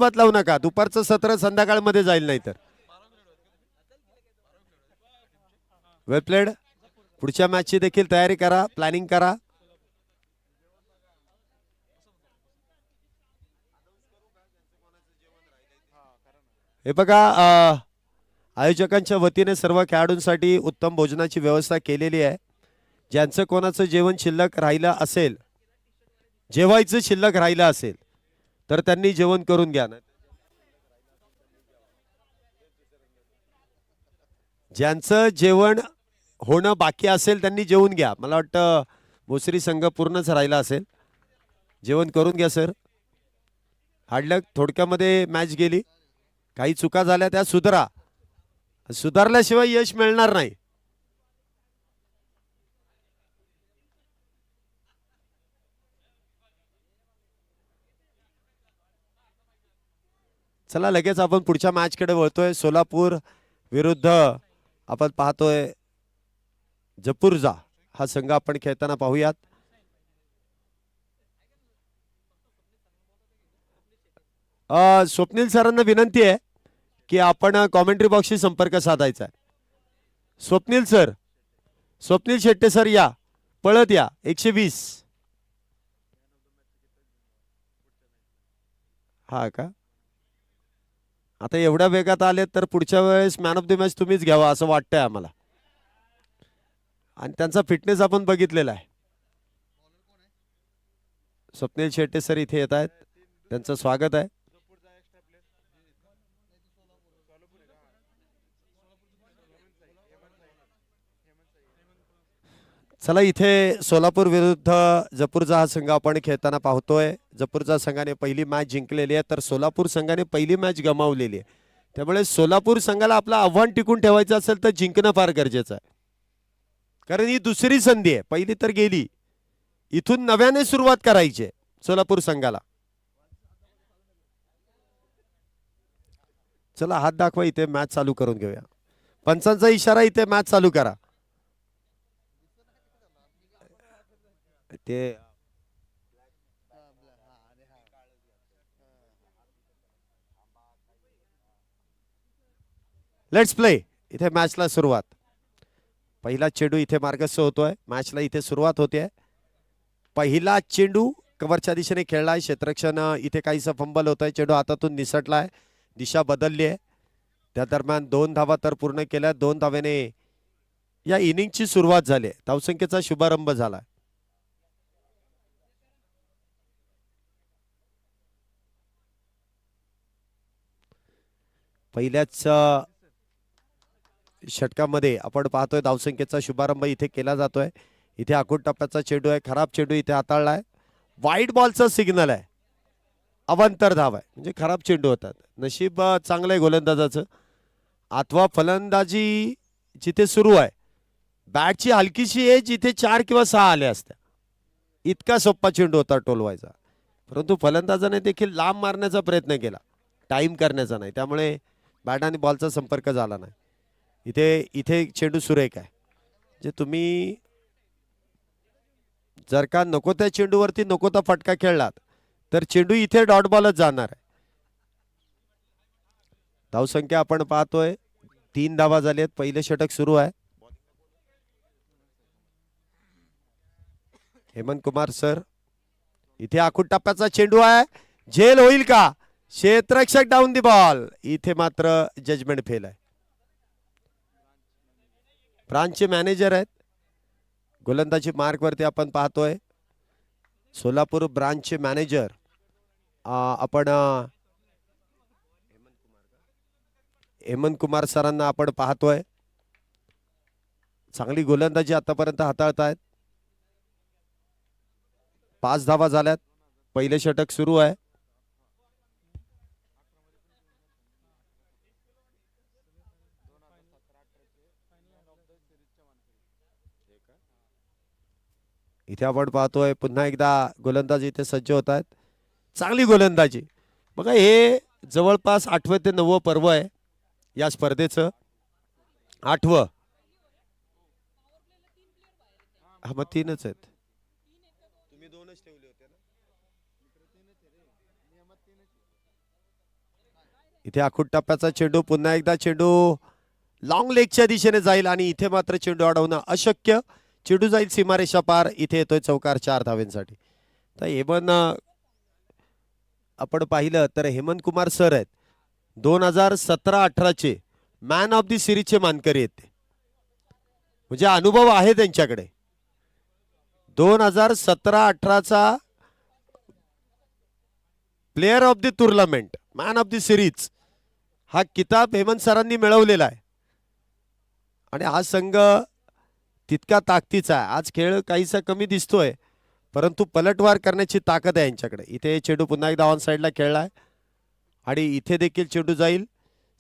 बात लावू नका, दुपारचं सत्र संध्याकाळमध्ये जाईल नाही तर. वेल प्लेड. पुढच्या मॅचची देखील तयारी करा, प्लॅनिंग करा. हे बघा, आयोजकांच्या वतीने सर्व खेळाडूंसाठी उत्तम भोजनाची व्यवस्था केलेली आहे. ज्यांचं कोणाचं जेवण शिल्लक राहिलं असेल, जेवायचं शिल्लक राहिलं असेल तर त्यांनी जेवण करून घ्या. ज्यांचं जेवण होणं बाकी असेल त्यांनी जेवून घ्या. मला वाटतं भोसरी संघ पूर्णच राहिला असेल. जेवण करून घ्या सर. हार्डलक. थोडक्यामध्ये मॅच गेली, काही चुका झाल्या त्या सुधारा, सुधारल्याशिवाय यश मिळणार नाही. चला लगेच आपण पुढच्या मॅचकडे वळतोय. सोलापूर विरुद्ध आपण पाहतोय जपूरजा हा संघ आपण खेळताना पाहूयात. स्वप्नील सरांना विनंती आहे की आपण कॉमेंट्री बॉक्सशी संपर्क साधायचा आहे. स्वप्नील सर, स्वप्नील शेट्टे सर या, पळत या. 120. हा का? आता एवढ्या वेगात आले तर पुढच्या वेळेस मॅन ऑफ द मॅच तुम्हीच घ्यावा असं वाटतंय आम्हाला. आणि त्यांचा फिटनेस आपण बघितलेला आहे. स्वप्नील शेट्टे सर इथे येत आहेत, त्यांचं स्वागत आहे. चला इथे सोलापूर विरुद्ध जपूरचा हा संघ आपण खेळताना पाहतोय. जपूरचा संघाने पहिली मॅच जिंकलेली आहे तर सोलापूर संघाने पहिली मॅच गमावलेली आहे. त्यामुळे सोलापूर संघाला आपलं आव्हान टिकून ठेवायचं असेल तर जिंकणं फार गरजेचं आहे. कारण ही दुसरी संधी आहे, पहिली तर गेली. इथून नव्याने सुरुवात करायची आहे सोलापूर संघाला. चला हात दाखवा, इथे मॅच चालू करून घेऊया. पंचांचा इशारा, इथे मॅच चालू करा. ते लेट्स प्ले. इथे मॅचला सुरुवात. पहिला चेंडू इथे मार्गस्थ होतोय, मॅचला इथे सुरुवात होते. पहिला चेंडू कव्हरच्या दिशेने खेळलाय. क्षेत्ररक्षण इथे काहीसा फंबल होत आहे, चेंडू हातातून निसटलाय, दिशा बदलली आहे. त्या दरम्यान 2 धावा तर पूर्ण केल्या. 2 धावेने या इनिंगची सुरुवात झाली. धावसंख्येचा शुभारंभ झाला. पहिल्याच षटकामध्ये आपण पाहतोय धावसंख्येचा शुभारंभ इथे केला जातोय. इथे आखूड टप्प्याचा चेंडू आहे, खराब चेंडू इथे हाताळलाय. वाईट बॉलचा सिग्नल आहे, अवांतर धाव आहे, म्हणजे खराब चेंडू होतात. नशीब चांगलं आहे गोलंदाजाचं. अथवा फलंदाजी जिथे सुरू आहे, बॅटची हलकीशी एज जिथे 4 किंवा 6 आल्या असत्या, इतका सोप्पा चेंडू होता टोलवायचा. परंतु फलंदाजाने देखील लांब मारण्याचा प्रयत्न केला, टाइम करण्याचा नाही, त्यामुळे बॅट आणि बॉलचा संपर्क झाला नाही. इथे इथे चेंडू सुरेख आहे. जे तुम्ही जर का नको त्या चेंडूवरती नको त्या फटका खेळलात तर चेंडू इथे डॉट बॉलच जाणार आहे. धावसंख्या आपण पाहतोय 3 धावा झालेत. पहिले षटक सुरू आहे. हेमंत कुमार सर, इथे आखूड टप्प्याचा चेंडू आहे, झेल होईल का? क्षेत्ररक्षक डाऊन दी बॉल. इथे मात्र जजमेंट फेल आहे. ब्रांचचे मॅनेजर आहेत. गोलंदाजी मार्क वरती आपण पाहतोय सोलापूर ब्रांचचे मॅनेजर आपण हेमंत कुमार सरांना आपण पाहतोय. चांगली गोलंदाजी आतापर्यंत हाताळतायत. 5 धावा झाल्यात. पहिले षटक सुरू आहे. इथे आपण पाहतोय पुन्हा एकदा गोलंदाजी इथे सज्ज होत आहेत. चांगली गोलंदाजी. बघा हे जवळपास 8वं ते 9वं पर्व आहे या स्पर्धेचं. 8वं. हा मग 3च आहेत. तुम्ही 2च ठेवले होते ना. इथे आखूड टप्प्याचा चेंडू, पुन्हा एकदा चेंडू लॉंग लेगच्या दिशेने जाईल आणि इथे मात्र चेंडू अडवणं अशक्य. चेंडू जाईल सीमारेषा पार. इथे येतोय चौकार 4 धावेंसाठी. तर हेमंत आपण पाहिलं तर हेमंत कुमार सर आहेत 2017-18 चे मॅन ऑफ दी सिरीजचे मानकरी आहेत. म्हणजे अनुभव आहे त्यांच्याकडे. 2017-18 चा player of the tournament, man of the series हा किताब हेमंत सरांनी मिळवलेला आहे. आणि हा संघ तितका ताकदीचा आहे. आज खेळ काहीसा कमी दिसतोय परंतु पलटवार करण्याची ताकद आहे यांच्याकडे. इथे चेंडू पुन्हा एकदा ऑन साइडला खेळलाय आणि इथे देखील चेंडू जाईल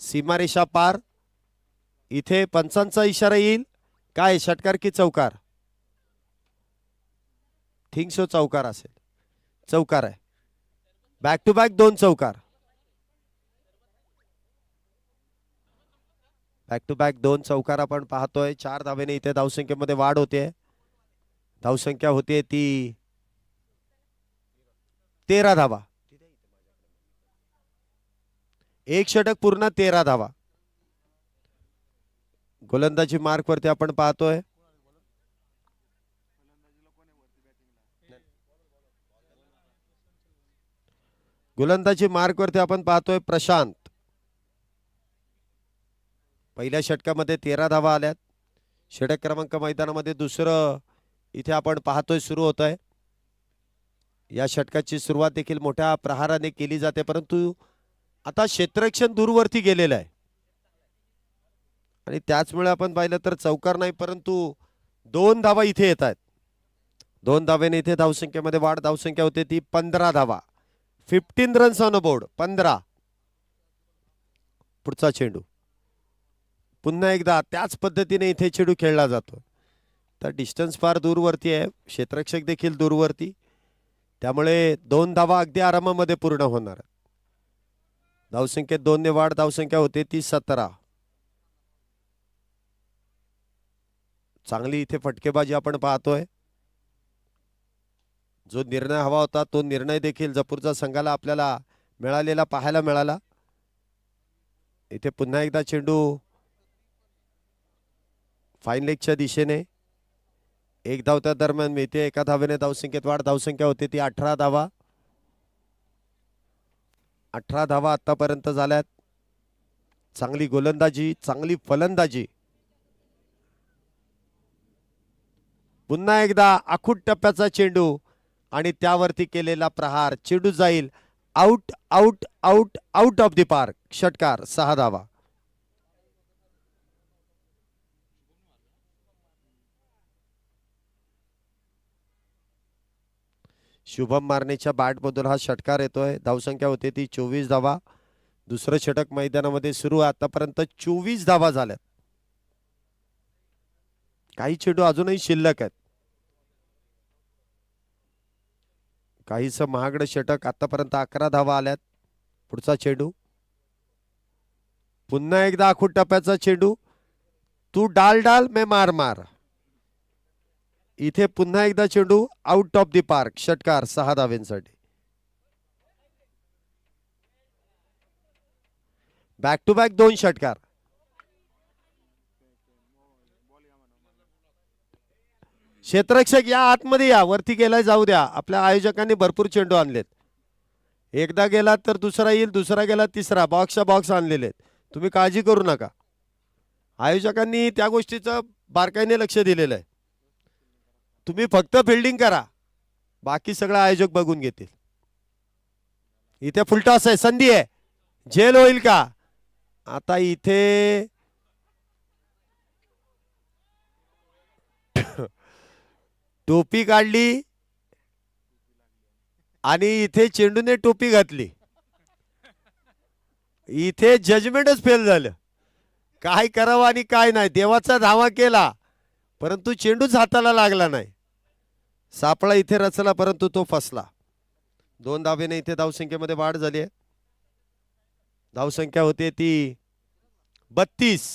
सीमारेषा पार. इथे पंचांचा इशारा येईल. काय षटकार की चौकार? थिंक सो चौकार असेल. चौकार आहे. बॅक टू बॅक 2 चौकार. बॅक टू बॅक 2 चौकार आपण पाहतोय. 4 धावेने इथे धावसंख्येमध्ये वाढ होते. धावसंख्या होते ती 13 धावा. एक षटक पूर्ण 13 धावा. गोलंदाजी मार्क वरती आपण पाहतोय. गोलंदाजी मार्क वरती आपण पाहतोय प्रशांत. पहिल्या षटकामध्ये 13 धावा आल्यात. षटक क्रमांक मैदानामध्ये दुसरं इथे आपण पाहतोय सुरू होत आहे. या षटकाची सुरुवात देखील मोठ्या प्रहाराने केली जाते परंतु आता क्षेत्ररक्षण दूरवरती गेलेलं आहे आणि त्याचमुळे आपण पाहिलं तर चौकार नाही परंतु 2 धावा इथे येत आहेत. 2 धावेने इथे धावसंख्येमध्ये वाढ. धावसंख्या होते ती 15 धावा. 15 रन्स ऑन बोर्ड. 15. पुढचा चेंडू पुन्हा एकदा त्याच पद्धतीने इथे चेंडू खेळला जातो. तर डिस्टन्स फार दूरवरती आहे. क्षेत्ररक्षक देखील दूरवरती. त्यामुळे 2 धावा अगदी आरामामध्ये पूर्ण होणार. धावसंख्येत 2 ने वाढ. धावसंख्या होते ती 17. चांगली इथे फटकेबाजी आपण पाहतोय. जो निर्णय हवा होता तो निर्णय देखील जपूरच्या संघाला आपल्याला मिळालेला पाहायला मिळाला. इथे पुन्हा एकदा चेंडू फाईन लेगच्या दिशेने. 1 धाव त्या दरम्यान मिळते. 1 धावेने धावसंख्येत वाढ. धावसंख्या होते ती 18 धावा. 18 धावा आतापर्यंत झाल्यात. चांगली गोलंदाजी, चांगली फलंदाजी. पुन्हा एकदा आखूड टप्प्याचा चेंडू आणि त्यावरती केलेला प्रहार. चेंडू जाईल out out out out of the park. षटकार 6 धावा. शुभम मार्नेच्या बॅट मधून हा षटकार येतोय. धावसंख्या होते ती 24 धावा. दुसरं षटक मैदानामध्ये सुरू आहे. आतापर्यंत 24 धावा झाल्यात. काही चेंडू अजूनही शिल्लक आहेत. काहीच महागडं षटक. आतापर्यंत 11 धावा आल्यात. पुढचा चेंडू पुन्हा एकदा आखूड टप्प्याचा चेंडू. तू डाल डाल मैं मार मार. इथे पुन्हा एकदा चेंडू आउट ऑफ द पार्क. षटकार 6 धावेंसाठी. बॅक टू बॅक 2 षटकार. क्षेत्ररक्षक या आतमध्ये या. वरती गेलाय जाऊ द्या. आपल्या आयोजकांनी भरपूर चेंडू आणलेत. एकदा गेला तर दुसरा येईल. दुसरा गेला तिसरा. बॉक्सच्या बॉक्स आणलेले. तुम्ही काळजी करू नका. आयोजकांनी त्या गोष्टीचं बारकाईने लक्ष दिलेलं आहे. तुम्ही फक्त फिल्डिंग करा. बाकी सगळं आयोजक बघून घेतील. इथे फुलटॉस आहे. संधी आहे. झेल होईल का? आता इथे टोपी काढली आणि इथे चेंडूने टोपी घातली. इथे जजमेंटच फेल झालं. काय करावं आणि काय नाही. देवाचा धावा केला परंतु चेंडूच हाताला लागला नाही. सापळा इथे रचला परंतु तो फसला. 2 धावेने इथे धावसंख्येमध्ये वाढ झाली आहे. धावसंख्या होते ती 32.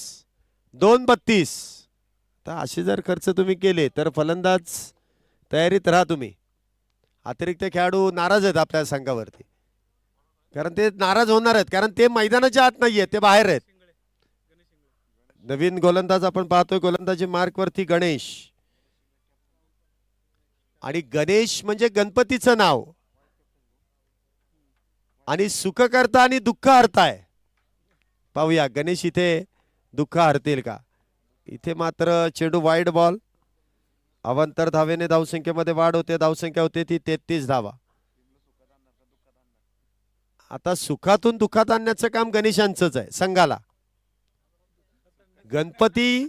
2-32. तर असे जर खर्च तुम्ही केले तर फलंदाज तयारीत राहा तुम्ही. अतिरिक्त खेळाडू नाराज आहेत आपल्या संघावरती. कारण ते नाराज होणार आहेत, कारण ते मैदानाच्या आत नाहीये, ते बाहेर आहेत. नवीन गोलंदाज आपण पाहतोय, गोलंदाजी मार्क वरती गणेश. आणि गणेश म्हणजे गणपतीचं नाव, आणि सुख करता आणि दुःख हरताय. पाहूया गणेश इथे दुःख हरतील का. इथे मात्र चेंडू वाईड बॉल. अवांतर धावेने धावसंख्येमध्ये वाढ होते. धावसंख्या होते ती 33 धावा. आता सुखातून दुःखात आणण्याचं काम गणेशांचंच आहे संघाला. गणपती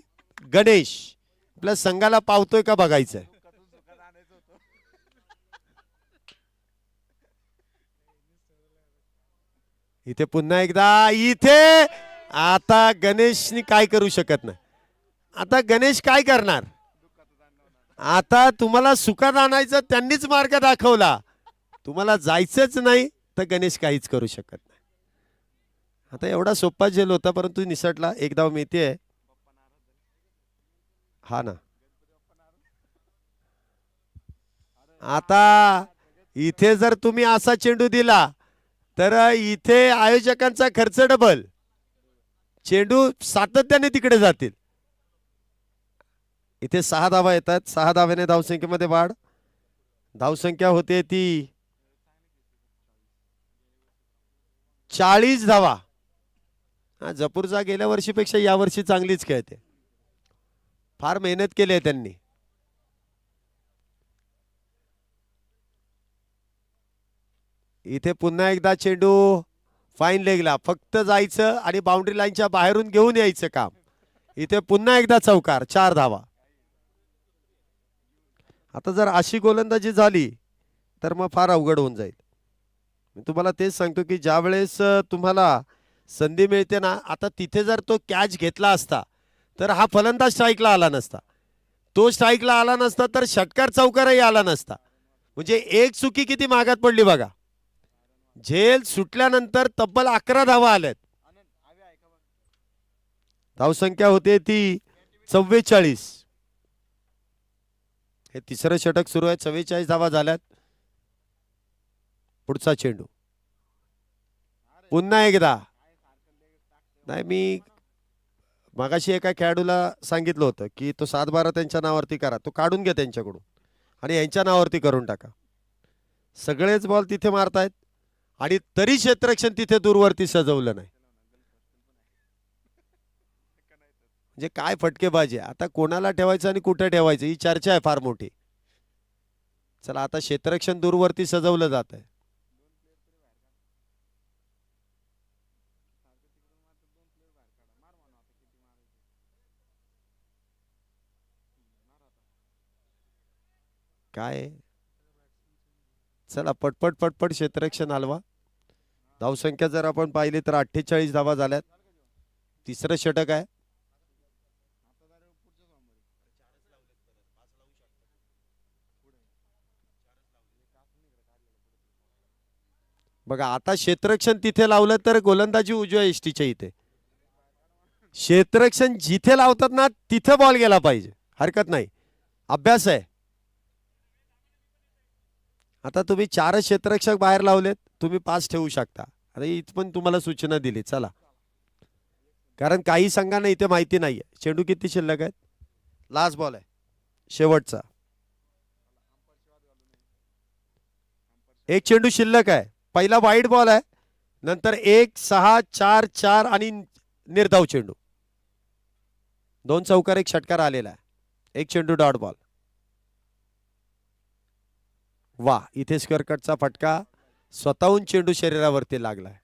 गणेश प्लस संघाला पावतोय का बघायचंय. इथे पुन्हा एकदा, इथे आता गणेशनी काय करू शकत नाही. आता गणेश काय करणार. आता तुम्हाला सुखात आणायचं, त्यांनीच मार्ग दाखवला, तुम्हाला जायचंच नाही तर गणेश काहीच करू शकत नाही. आता एवढा सोपा झेल होता परंतु निसटला. एक धाव मिळते. हा ना, आता इथे जर तुम्ही असा चेंडू दिला तर इथे आयोजकांचा खर्च डबल. चेंडू सातत्याने तिकडे जातील. इथे 6 धावा येतात. 6 धावेने धावसंख्येमध्ये वाढ. धावसंख्या होते ती 40 धावा. जपूरचा गेल्या वर्षीपेक्षा या वर्षी चांगलीच खेळते. फार मेहनत केली आहे त्यांनी. इथे पुन्हा एकदा चेंडू फाईन लेगला. फक्त जायचं आणि बाउंड्री लाईनच्या बाहेरून घेऊन यायचं काम. इथे पुन्हा एकदा चौकार. 4 धावा. आता जर अशी गोलंदाजी झाली तर मग फार अवघड होऊन जाईल. मी तुम्हाला तेच सांगतो की ज्या वेळेस तुम्हाला संधी मिळते ना, आता तिथे जर तो कॅच घेतला असता तर हा फलंदाज स्ट्राईकला आला नसता. तो स्ट्राईकला आला नसता तर षटकार चौकारही आला नसता. म्हणजे एक चुकी किती मागात पडली बघा. झेल सुटल्यानंतर तब्बल 11 धावा आल्यात. धावसंख्या होते ती 44. हे तिसरं षटक सुरू आहे. 44 धावा झाल्यात. पुढचा चेंडू पुन्हा एकदा. नाही, मी मागाशी एका खेळाडूला सांगितलं होतं की तो 7-12 त्यांच्या नावावरती करा. तो काढून घ्या त्यांच्याकडून आणि यांच्या नावावरती करून टाका. सगळेच बॉल तिथे मारतायत आणि तरी क्षेत्ररक्षण तिथे दूरवरती सजवलं नाही. म्हणजे काय फटकेबाजी. आता कोणाला ठेवायचं आणि कुठे ठेवायचं ही चर्चा आहे फार मोठी. चला, आता क्षेत्ररक्षण दूरवरती सजवलं जात आहे. काय, चला पटपट पटपट क्षेत्ररक्षण हलवा. धावसंख्या जर आपण पाहिली तर 48 धावा झाल्यात. तिसरं षटक आहे. बघा, आता क्षेत्ररक्षण तिथे लावलं तर गोलंदाजी उजव्या एसटीच्या इथे. क्षेत्ररक्षण जिथे लावतात ना तिथे बॉल गेला पाहिजे. हरकत नाही, अभ्यास आहे. आता तुम्ही 4 क्षेत्ररक्षक बाहेर लावलेत, तुम्ही 5 ठेवू शकता. आता इथं पण तुम्हाला सूचना दिली. चला, कारण काही संघांना इथे माहिती नाहीये. चेंडू किती शिल्लक आहेत. लास्ट बॉल आहे, शेवटचा. एक चेंडू शिल्लक आहे. पहिला वाईड बॉल आहे, नंतर 1, 6, 4, 4 आणि निर्धाव चेंडू. 2 चौकार 1 षटकार आलेला आहे. एक चेंडू डॉट बॉल. वा, इथे स्क्वेअर कटचा फटका. स्वतःहून चेंडू शरीरावरती लागलाय.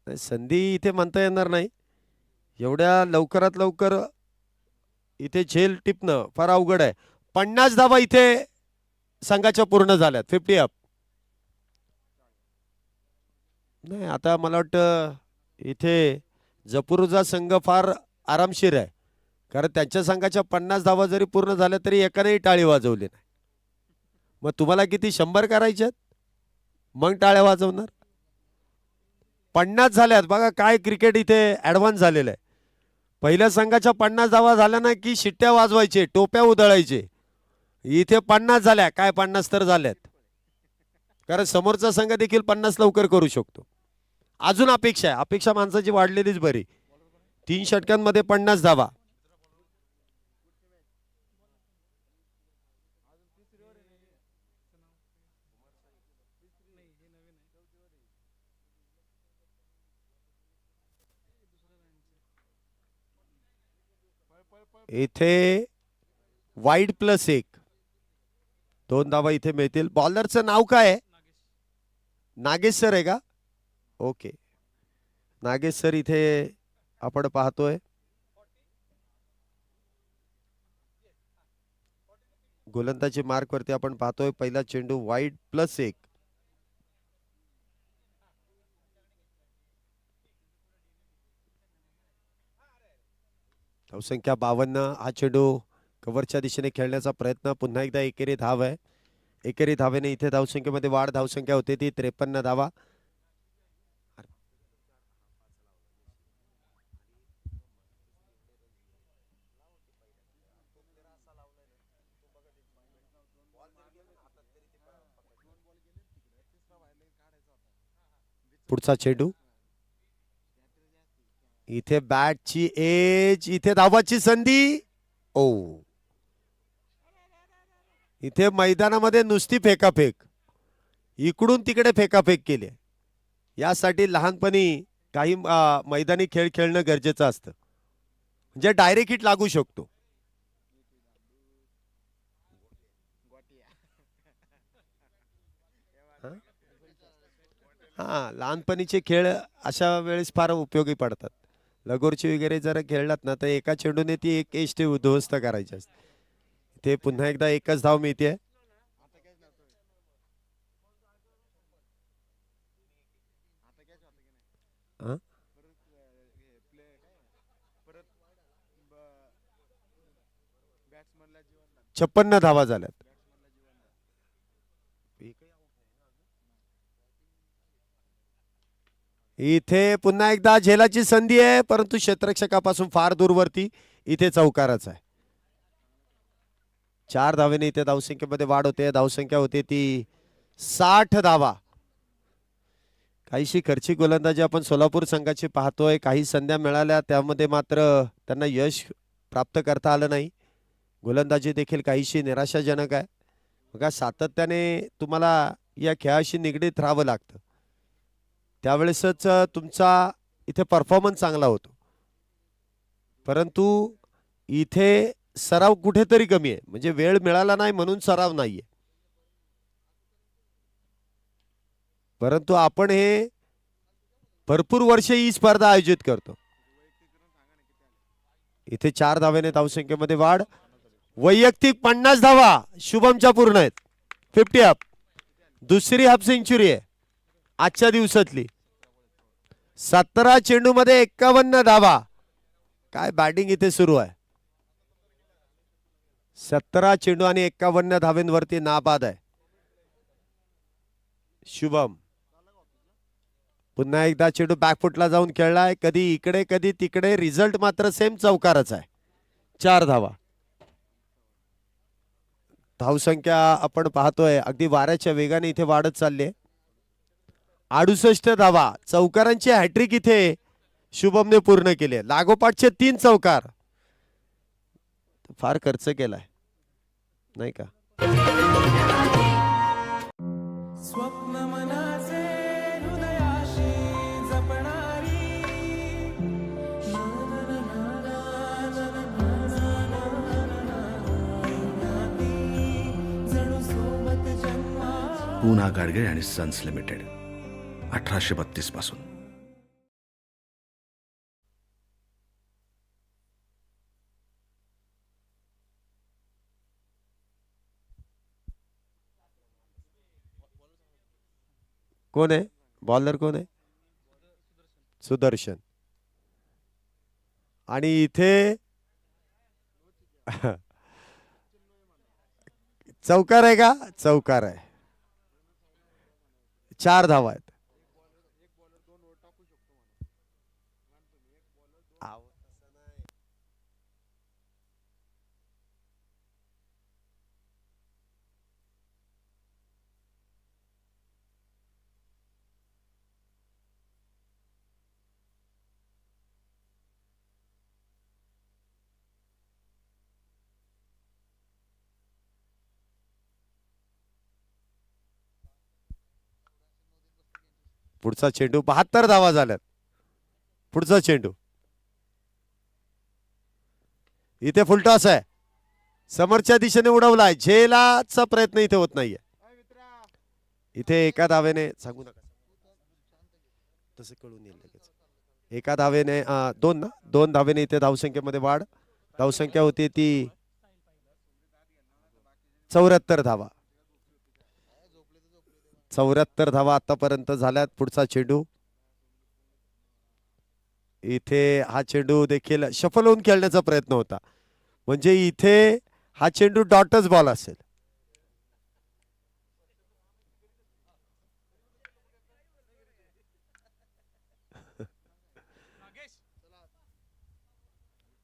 संधी इथे म्हणता येणार नाही. एवढ्या लवकरात लवकर इथे झेल टिपणं फार अवघड आहे. 50 धावा इथे संघाच्या पूर्ण झाल्यात. 50 अप. नाही, आता मला वाटतं इथे जपूरचा संघ फार आरामशीर आहे, कारण त्यांच्या संघाच्या 50 धावा जरी पूर्ण झाल्या तरी एकानेही टाळी वाजवली नाही. मग तुम्हाला किती 100 करायच्यात, मग टाळ्या वाजवणार. 50 झाल्यात. बघा काय क्रिकेट इथे ॲडव्हान्स झालेलं आहे. पहिल्या संघाच्या 50 धावा झाल्या ना की शिट्ट्या वाजवायचे, टोप्या उधळायचे. इथे 50 झाल्या, काय 50 तर झाल्यात. कारण समोरचा संघ देखील 50 लवकर करू शकतो. अजून अपेक्षा आहे, अपेक्षा माणसाची वाढलेलीच बरी. 3 षटकांमध्ये 50 धावा. इथे वाईड +1 2 धावा इथे मिळतील. बॉलरचं नाव काय आहे? नागेश सर आहे का? ओके, नागेश सर इथे आपण पाहतोय. गोलंदाजी मार्क वरती आपण पाहतोय. पहिला चेंडू वाईड +1. धावसंख्या 52. हा चेंडू कव्हरच्या दिशेने खेळण्याचा प्रयत्न. पुन्हा एकदा एकेरी धाव आहे. एकेरी धावेने इथे धावसंख्येमध्ये वाढ. धावसंख्या होते ती 53 धावा. पुढचा चेंडू इथे बॅटची एज. इथे धावाची संधी. ओ, इथे मैदानामध्ये नुसती फेकाफेक, इकडून तिकडे फेकाफेक केली. यासाठी लहानपणी काही मैदानी खेळ खेळणं गरजेचं असतं, म्हणजे डायरेक्ट हिट लागू शकतो. हा, लहानपणीचे खेळ अशा वेळेस फार उपयोगी पडतात. लगोरची वगैरे जर खेळलात ना तर एका चेंडूने ती एक एष्टी उद्ध्वस्त करायची असते. ते पुन्हा एकदा एकच धाव मिळते. हा, 56 धावा झाल्यात. इथे पुन्हा एकदा झेलाची संधी आहे, परंतु क्षेत्ररक्षकापासून फार दूरवरती. इथे चौकाराच आहे. 4 धावेने इथे धावसंख्येमध्ये वाढ होते. धावसंख्या होते ती 60 धावा. काहीशी खर्चिक गोलंदाजी आपण सोलापूर संघाची पाहतोय. काही संध्या मिळाल्या, त्यामध्ये मात्र त्यांना यश प्राप्त करता आलं नाही. गोलंदाजी देखील काहीशी निराशाजनक आहे. बघा, सातत्याने तुम्हाला या खेळाशी निगडीत राहावं लागतं, त्यावेळेसच तुमचा इथे परफॉर्मन्स चांगला होतो. परंतु इथे सराव कुठेतरी कमी आहे, म्हणजे वेळ मिळाला नाही म्हणून सराव नाहीये. परंतु आपण हे भरपूर वर्ष ही स्पर्धा आयोजित करतो. इथे 4 धावेने धावसंख्येमध्ये वाढ. वैयक्तिक 50 धावा शुभमच्या पूर्ण आहेत. 50 अप. दुसरी हाफ सेंचुरी आहे आजच्या दिवसातली. 17 चेंडूमध्ये 51 धावा. काय बॅटिंग इथे सुरू आहे. 17 चेंडू आणि 51 धावेंवरती नाबाद आहे शुभम. पुन्हा एकदा चेंडू बॅकफुटला जाऊन खेळलाय. कधी इकडे कधी तिकडे. रिझल्ट मात्र सेम चौकारच आहे. 4 धावा. धावसंख्या आपण पाहतोय अगदी वाऱ्याच्या वेगाने इथे वाढत चालली आहे. 68 धावा. चौकारांची हॅट्रिक इथे शुभमने पूर्ण केली. लागोपाठचे 3 चौकार. फार खर्च केलाय नाही का. स्वप्न मनाचे हृदयाशी जपणारी. पूना गाडगे आणि सन्स लिमिटेड 1832 पासून. कोण आहे बॉलर? कोण आहे? सुदर्शन. आणि इथे चौकार आहे का? चौकार आहे. 4 धावा आहेत. पुढचा चेंडू 72 धावा झाल्यात. पुढचा चेंडू इथे फुलटॉस आहे. समोरच्या दिशेने उडवलाय. झेलाचा प्रयत्न इथे होत नाहीये. इथे एका धावेने सांगू नका तसं कळून येईल लगेच. एका धावेने दोन धावेने इथे धावसंख्येमध्ये वाढ. धावसंख्या होती ती 74 धावा. 74 धावा आतापर्यंत झाल्यात. पुढचा चेंडू इथे हा चेंडू देखील शफल होऊन खेळण्याचा प्रयत्न होता. म्हणजे इथे हा चेंडू डॉटच बॉल असेल.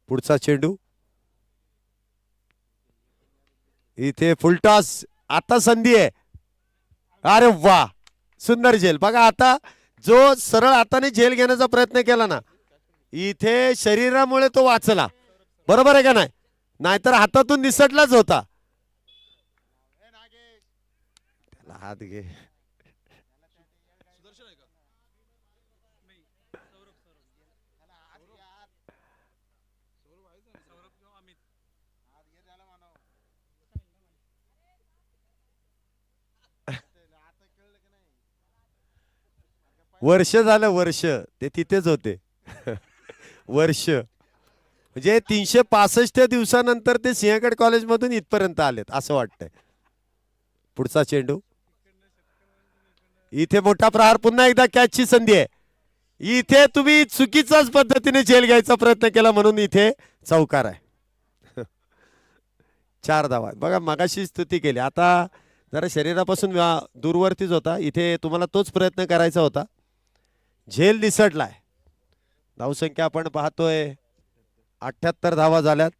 पुढचा चेंडू इथे फुलटॉस. आता संधी आहे. अरे वा, सुंदर झेल. बघा आता जो सरळ हाताने झेल घेण्याचा प्रयत्न केला ना, इथे शरीरामुळे तो वाचला. बरोबर आहे का नाही? नाहीतर हातातून निसटलाच होता. त्याला हात घे. वर्ष झालं, वर्ष ते तिथेच होते. वर्ष म्हणजे 365 दिवसानंतर ते सिंहगड कॉलेजमधून इथपर्यंत आलेत असं वाटतंय. पुढचा चेंडू इथे मोठा प्रहार. पुन्हा एकदा कॅचची संधी आहे. इथे तुम्ही चुकीच्याच पद्धतीने झेल घ्यायचा प्रयत्न केला म्हणून इथे चौकार आहे. 4 धावा. बघा मगाशी स्तुती केली. आता जरा शरीरापासून दूरवरतीच होता. इथे तुम्हाला तोच प्रयत्न करायचा होता. झेल निसटलाय. धावसंख्या आपण पाहतोय 78 धावा झाल्यात.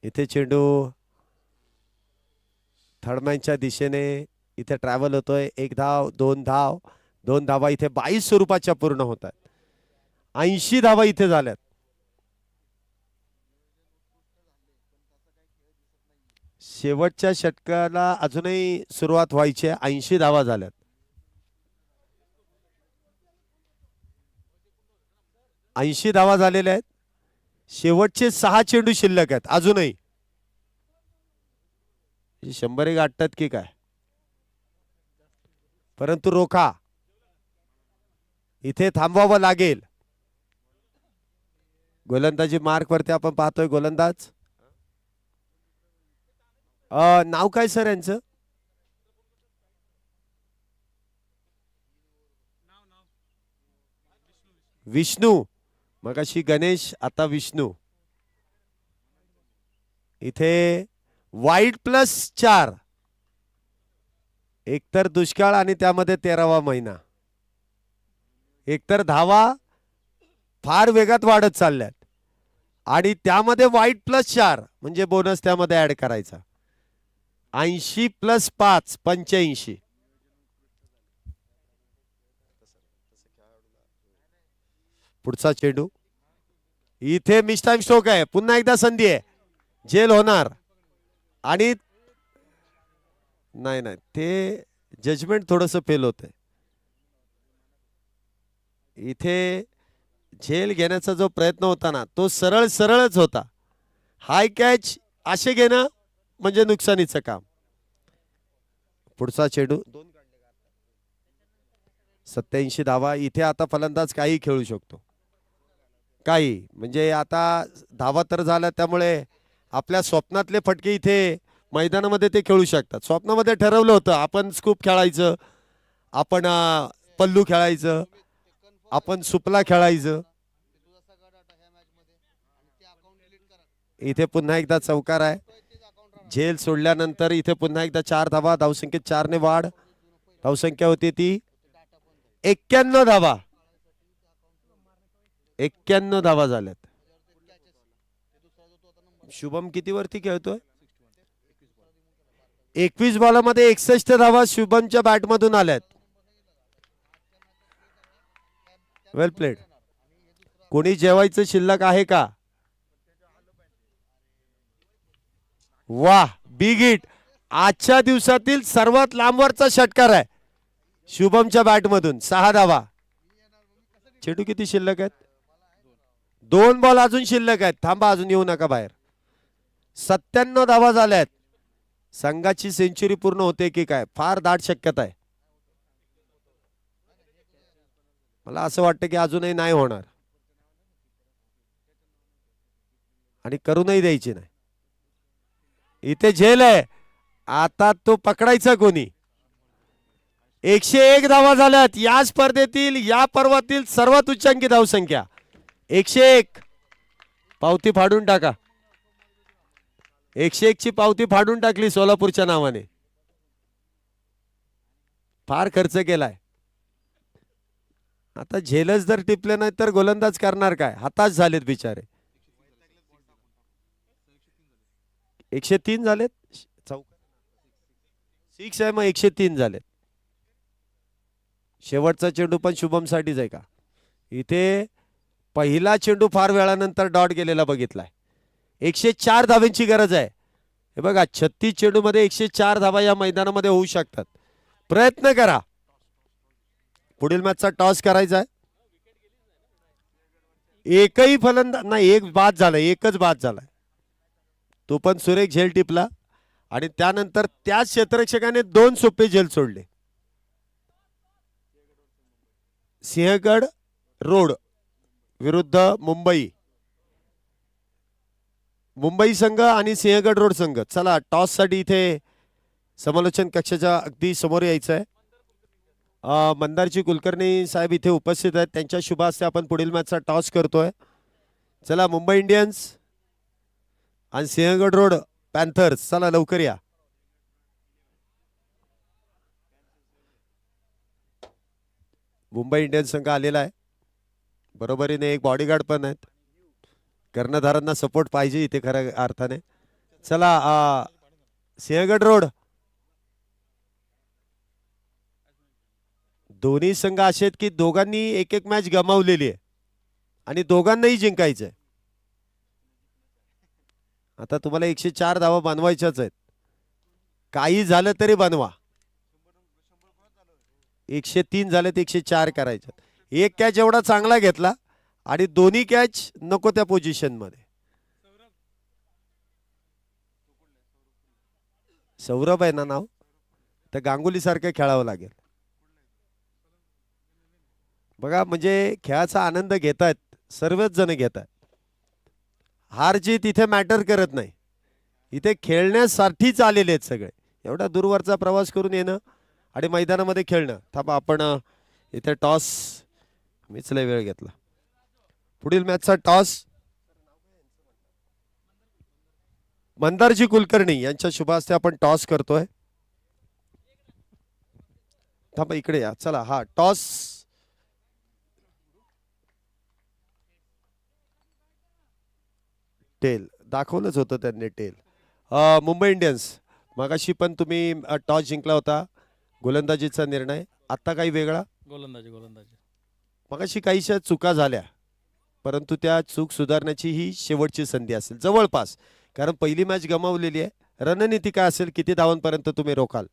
इथे चेंडू थर्डमॅनच्या दिशेने इथे ट्रॅव्हल होतोय. 1 धाव, 2 धाव, 2 धावा इथे 22 स्वरूपाच्या पूर्ण होत आहेत. 80 धावा इथे झाल्यात. शेवटच्या षटकाला अजूनही सुरुवात व्हायची आहे. 80 धावा झाल्यात. ऐंशी धावा झालेल्या आहेत. शेवटचे 6 चेंडू शिल्लक आहेत अजूनही. 100 गाठतात की काय? परंतु रोखा इथे थांबवावं लागेल. गोलंदाजी मार्क वरती आपण पाहतोय. गोलंदाज नाव काय सर यांचं? विष्णू. मगाशी गणेश, आता विष्णू. इथे वाईट +4. एकतर दुष्काळ आणि त्यामध्ये 13वा महिना. एकतर धावा फार वेगात वाढत चालल्यात आणि त्यामध्ये वाईट +4 म्हणजे बोनस त्यामध्ये ऍड करायचा. 80 + 5 85. पुढचा चेंडू इथे मिस टाइम स्ट्रोक आहे. पुन्हा एकदा संधी आहे. झेल होणार आणि नाही ते जजमेंट थोडंसं फेल होतंय. इथे झेल घेण्याचा जो प्रयत्न होता ना तो सरळच होता. हाय कॅच असे घेणं म्हणजे नुकसानीचं काम. पुढचा चेंडू 87 धावा. इथे आता फलंदाज काही खेळू शकतो. काही म्हणजे आता धावा तर झाल्या त्यामुळे आपल्या स्वप्नातले फटके इथे मैदानामध्ये ते खेळू शकतात. स्वप्नामध्ये ठरवलं होतं आपण स्कूप खेळायचं, आपण पल्लू खेळायचं, आपण सुपला खेळायचं. इथे पुन्हा एकदा चौकार आहे. झेल सोडल्यानंतर इथे पुन्हा एकदा 4 धावा. धावसंख्येत 4 ने वाढ. धावसंख्या होती ती 91 धावा. 91 धावा झाल्यात. शुभम किती वरती खेळतोय? 21 बॉलामध्ये 61 धावा शुभमच्या बॅटमधून आल्यात. वेल प्लेड. कोणी जेवायचं शिल्लक आहे का? वाह, बिग हिट. आजच्या दिवसातील सर्वात लांबवरचा षटकार आहे शुभमच्या बॅटमधून. 6 धावा. चेंडू किती शिल्लक आहेत? 2 बॉल अजून शिल्लक आहेत. थांबा, अजून येऊ नका बाहेर. 97 धावा झाल्यात. संघाची सेंचुरी पूर्ण होते की काय? फार दाट शक्यता आहे. मला असं वाटतं की अजूनही नाही होणार आणि करूनही द्यायची नाही. इथे झेल आहे. आता तो पकडायचा कोणी? 101 धावा झाल्यात. या स्पर्धेतील, या पर्वातील सर्वात उच्चांकी धावसंख्या 101. पावती फाडून टाका. 101 ची पावती फाडून टाकली सोलापूरच्या नावाने. फार खर्च केलाय. आता झेलच जर टिपले नाही तर गोलंदाज करणार काय? हताश झालेत बिचारे. 103 झालेत. 6 आहे मग 103 झालेत. शेवटचा चेंडू पण शुभम साठीच आहे का? इथे पहिला चेंडू फार वेळानंतर डॉट गेलेला बघितलाय. 104 धावांची गरज आहे. हे बघा, 36 चेंडू मध्ये 104 धावा या मैदानामध्ये होऊ शकतात. प्रयत्न करा. पुढील मॅचचा टॉस करायचा आहे. एकही फलंदाज नाही. एक बाद झालाय. एकच बाद झालाय. तो पण सुरेख झेल टिपला आणि त्यानंतर त्याच क्षेत्ररक्षकाने 2 सोपे झेल सोडले. सिंहगड रोड विरुद्ध मुंबई. मुंबई संघ आणि सिंहगड रोड संघ. चला, टॉस साठी इथे समालोचन कक्षाच्या अगदी समोर यायचं आहे. मंदारजी कुलकर्णी साहेब इथे उपस्थित आहेत. त्यांच्या शुभ हस्ते आपण पुढील मॅचचा टॉस करतोय. चला, मुंबई इंडियन्स आणि सिंहगड रोड पॅन्थर्स, चला लवकर या. मुंबई इंडियन्स संघ आलेला आहे. बरोबरीने एक बॉडीगार्ड पण आहेत. कर्णधारांना सपोर्ट पाहिजे इथे खऱ्या अर्थाने. चला, सिंहगड रोड. दोन्ही संघ असे आहेत की दोघांनी एक एक मॅच गमावलेली आहे आणि दोघांनाही जिंकायचंय. आता तुम्हाला 104 धावा बनवायच्याच आहेत. काही झालं तरी बनवा. 103 झाले तर 104 करायच्यात. एक कॅच एवढा चांगला घेतला आणि दोन्ही कॅच नको त्या पोझिशन मध्ये. सौरभ आहे ना नाव? तर गांगुली सारखं खेळावं लागेल. बघा, म्हणजे खेळाचा आनंद घेतायत सर्वच जण घेतात. हार जीत इथे मॅटर करत नाही. इथे खेळण्यासाठीच आलेले आहेत सगळे. एवढा दूरवरचा प्रवास करून येणं आणि मैदानामध्ये खेळणं. थांबा, आपण इथे टॉस. मीच लय वेळ घेतला. पुढील मॅचचा टॉस मंदारजी कुलकर्णी यांच्या शुभ हस्ते आपण टॉस करतोय. थांबा, इकडे या. चला, हा टॉस. टेल दाखवलंच होतं त्यांनी. टेल. मुंबई इंडियन्स, मगाशी पण तुम्ही टॉस जिंकला होता. गोलंदाजीचा निर्णय आता काही वेगळा? गोलंदाजी. मगाशी काहीशा चुका झाल्या, परंतु त्या चूक सुधारण्याची ही शेवटची संधी असेल जवळपास. कारण पहिली मॅच गमावलेली आहे. रणनीती काय असेल? किती धावांपर्यंत तुम्ही रोखाल?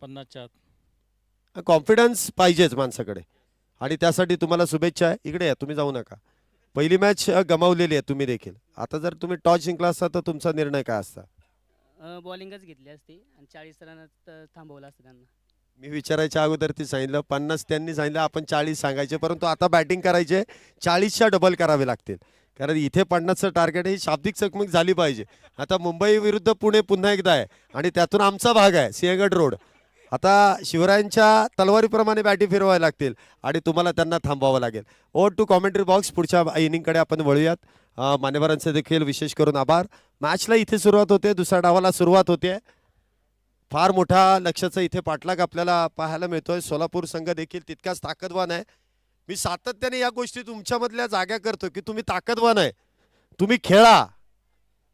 50च्या आत. कॉन्फिडन्स पाहिजेच माणसाकडे आणि त्यासाठी तुम्हाला शुभेच्छा आहे. इकडे या, तुम्ही जाऊ नका. पहिली मॅच गमावलेली आहे तुम्ही देखील. आता जर तुम्ही टॉस जिंकला असता तर तुमचा निर्णय काय असता? बॉलिंगच घेतली असती आणि 40 रनात थांबवलं असतं त्यांना. मी विचारायच्या अगोदर ती सांगितलं 50 त्यांनी सांगितलं, आपण 40 सांगायचे. परंतु आता बॅटिंग करायचे 40च्या डबल करावे लागतील. कारण इथे 50चं टार्गेट ही शाब्दिक चकमक झाली पाहिजे. आता मुंबई विरुद्ध पुणे पुन्हा एकदा आहे आणि त्यातून आमचा भाग आहे सिंहगड रोड. आता शिवरायांच्या तलवारीप्रमाणे बॅटी फिरवायला लागतील आणि तुम्हाला त्यांना थांबवावं लागेल. Over to commentary box. पुढच्या इनिंगकडे आपण वळूयात. मान्यवरांचे देखील विशेष करून आभार. मॅचला इथे सुरुवात होते. दुसऱ्या डावाला सुरुवात होते. फार मोठा लक्षाचा इथे पाठलाग आपल्याला पाहायला मिळतोय. सोलापूर संघ देखील तितकाच ताकदवान आहे. मी सातत्याने या गोष्टी तुमच्यामधल्या जाग्या करतो की तुम्ही ताकदवान आहे. तुम्ही खेळा.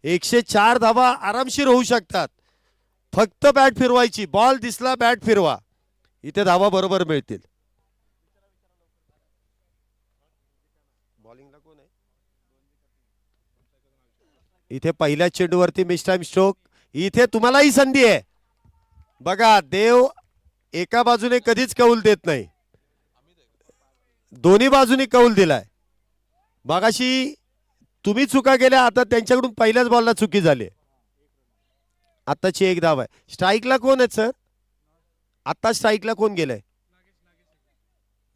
104 धावा आरामशीर होऊ शकतात. फक्त बॅट फिरवायची. बॉल दिसला बॅट फिरवा. इथे धावा बरोबर मिळतील. बॉलिंगला कोण आहे? इथे पहिल्या चेंडूवरती मिस टाइम स्ट्रोक. इथे तुम्हालाही संधी आहे. बघा देव एका बाजूने कधीच कौल देत नाही, दोन्ही बाजूनी कौल दिलाय. मगाशी तुम्ही चुका केल्या, आता त्यांच्याकडून पहिल्याच बॉलला चुकी झाली. आताची एक धाव आहे. स्ट्राईकला कोण आहेत सर? आता स्ट्राईकला कोण गेलंय?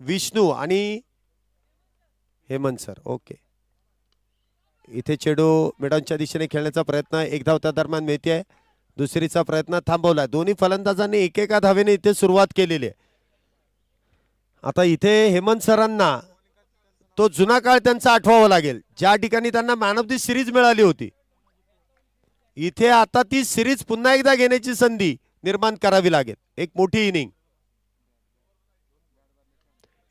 विष्णू आणि हेमंत सर. ओके. इथे चेडू मिडॉनच्या दिशेने खेळण्याचा प्रयत्न, एक धाव त्या दरम्यान मिळते. दुसरीचा प्रयत्न थांबवला. दोन्ही फलंदाजांनी एकेका धावेने इथे सुरुवात केलेली आहे. आता इथे हेमंत सरांना तो जुना काळ त्यांचा आठवावा लागेल, ज्या ठिकाणी त्यांना मॅन ऑफ द सिरीज मिळाली होती. इथे आता ती सिरीज पुन्हा एकदा घेण्याची संधी निर्माण करावी लागेल. एक मोठी इनिंग.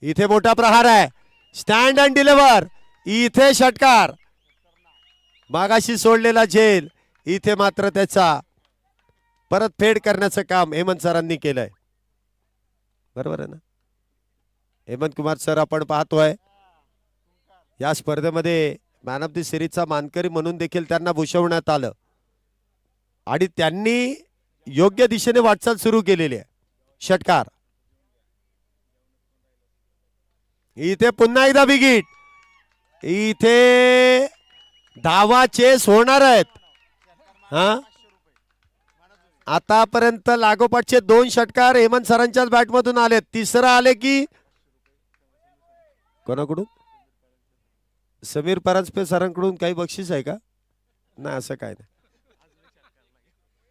इथे मोठा प्रहार आहे. Stand and deliver. इथे षटकार. मागाशी सोडलेला झेल इथे मात्र त्याचा परत फेड करण्याचं काम हेमंत सरांनी केलंय. बरोबर आहे ना? हेमंत कुमार सर आपण पाहतोय या स्पर्धेमध्ये मॅन ऑफ द सिरीजचा मानकरी म्हणून देखील त्यांना भूषवण्यात आलं आणि त्यांनी योग्य दिशेने वाटचाल सुरू केलेली आहे. षटकार. इथे पुन्हा एकदा बिगिट. इथे धावा चेस होणार आहेत. हा, आतापर्यंत लागोपाठचे 2 षटकार हेमंत सरांच्याच बॅटमधून आलेत. तिसरा आले की कोणाकडून? समीर परांजपे सरांकडून काही बक्षीस आहे का? नाही, असं काय नाही.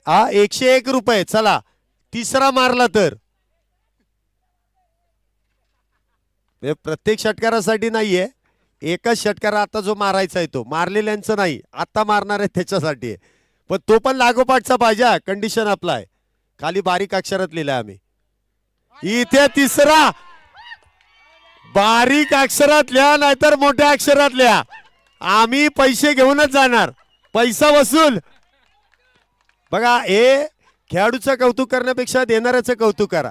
हा, 101 रुपये. चला, तिसरा मारला तर प्रत्येक षटकारासाठी नाहीये, एकच षटकार आता जो मारायचा आहे तो मारलेल्यांचं नाही, आता मारणार आहे त्याच्यासाठी आहे. पण तो पण लागोपाठचा पाहिजे. Condition apply. खाली बारीक अक्षरात लिहिलंय आम्ही. इथे तिसरा. बारीक अक्षरात लिहा नाहीतर मोठ्या अक्षरात लिहा. आम्ही पैसे घेऊनच जाणार. पैसा वसूल. बघा, हे खेळाडूचं कौतुक करण्यापेक्षा देणाऱ्याचं कौतुक करा,